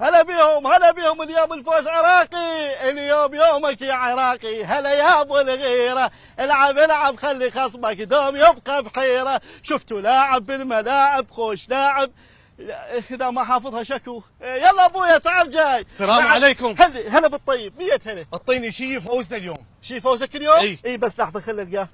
هلا بيهم هلا بيهم. اليوم الفوز عراقي، اليوم يومك يا عراقي. هلا يا ابو الغيره، العب العب خلي خصمك دوم يبقى بحيره. شفتوا لاعب بالملاعب خوش لاعب، اذا ما حافظها شكو. يلا ابويا تعال جاي. السلام عليكم. هلا بالطيب. 100 هلا. اعطيني شيء فوزنا اليوم. شي فوزك اليوم؟ اي بس لحظه خلي القاه.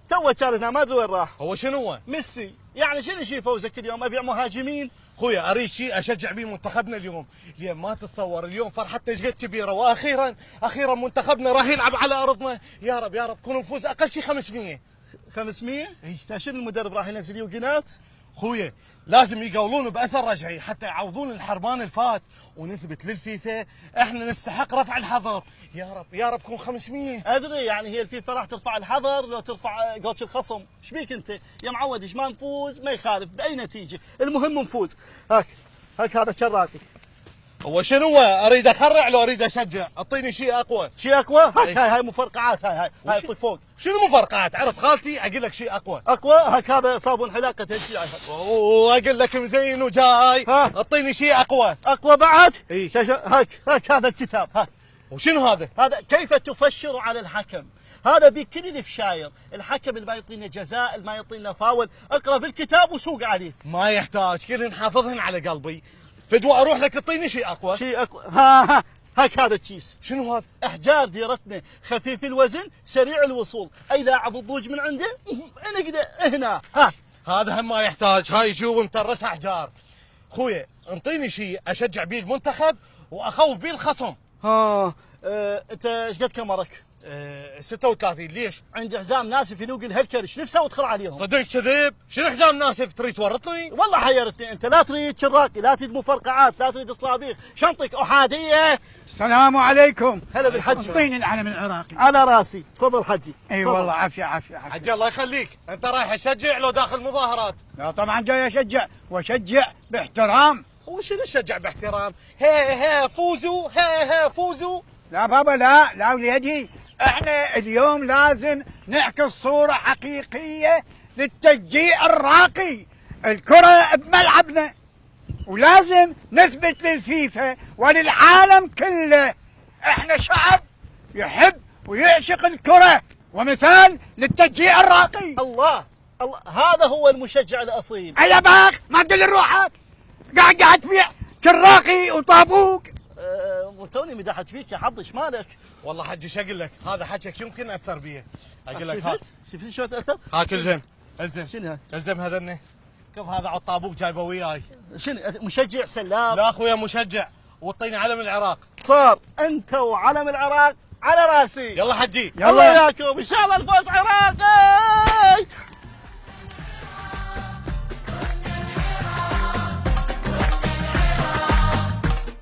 تو كان هنا ما ادري وين راح. هو شنو هو؟ ميسي. يعني شنو شي فوزك اليوم؟ ابيع مهاجمين. خويا اريد شيء اشجع به منتخبنا اليوم. اليوم ما تتصور اليوم فرحتنا ايش قد كبيره، واخيرا منتخبنا راح يلعب على ارضنا. يا رب يا رب كون نفوز اقل شيء 500. 500؟ اي شنو المدرب راح ينزل يوقنات؟ خويا لازم يقولون باثر رجعي حتى يعوضون الحرمان الفات، ونثبت للفيفا احنا نستحق رفع الحظر. يا رب يا رب كون 500. ادري يعني هي الفيفا راح ترفع الحظر لو ترفع قوتش الخصم. ايش بيك انت يا معود؟ ايش ما نفوز ما يخالف باي نتيجه، المهم نفوز. هاك هذا شراكي. هو شنو هو؟ اريد اخرع لو اريد اشجع؟ اعطيني شيء اقوى. شيء اقوى؟ هاي مفرقعات. هاي اعطيك فوق. شنو مفرقعات؟ عرس خالتي اقول لك شيء اقوى. هاك هذا صابون حلاقه تهجي. واقول لك مزين وجاي. اعطيني شيء اقوى. اقوى بعد؟ اي هاك هذا الكتاب. هاك وشنو هذا؟ هذا كيف تفشر على الحكم. هذا بكل الفشاير، الحكم اللي ما يعطينا جزاء، اللي ما يعطينا فاول، اقرا في الكتاب وسوق عليه. ما يحتاج، كلهن حافظهن على قلبي. فدوى اروح لك تعطيني شيء اقوى. شيء اقوى. هاك هذا الكيس. شنو هذا؟ احجار ديرتنا، خفيف الوزن، سريع الوصول، اي لاعب الضوج من عنده نقدر هنا. هذا هم ما يحتاج، هاي جوب مترسها احجار. خويا انطيني شيء اشجع بيه المنتخب واخوف بيه الخصم. انت ايش قد كمرك؟ 36. ليش؟ عندي حزام ناسف ينوق الهلكرش، نفسي ادخل عليهم. صدق كذب؟ شنو حزام ناسف تريد تورطني؟ والله حيرتني انت. لا تريد شراكي، لا تريد مفرقعات، لا تريد اصلابيخ، شنطك احاديه. السلام عليكم. هلا بالحج. اعطيني العلم العراقي. على راسي. تفضل حجي. اي والله عافيه عافيه عافيه. حج الله يخليك. انت رايح اشجع لو داخل مظاهرات؟ لا طبعا جاي اشجع، واشجع باحترام. وشنو نشجع باحترام؟ هي فوزوا، هي فوزوا. لا بابا لا وليدي، احنا اليوم لازم نعكس صورة حقيقية للتشجيع الراقي. الكرة بملعبنا، ولازم نثبت للفيفا وللعالم كله احنا شعب يحب ويعشق الكرة، ومثال للتشجيع الراقي. الله هذا هو المشجع الاصيل. يا باخ ما تدل روحك، قاعد تبيع كراقي وطابوق. توني مدحت فيك يا حظ. ايش مالك؟ والله حجي ايش اقول لك، هذا حكيك يمكن اثر بيه. اقول لك هات. شفت شو تاثر؟ هاك الزم شنو هاي؟ الزم هذني. كيف هذا على الطابوق جايبه وياي؟ شنو مشجع سلام؟ لا اخويا مشجع، واعطيني علم العراق. صار انت وعلم العراق على راسي. يلا حجي. يلا وياكم ان شاء الله الفوز عراق.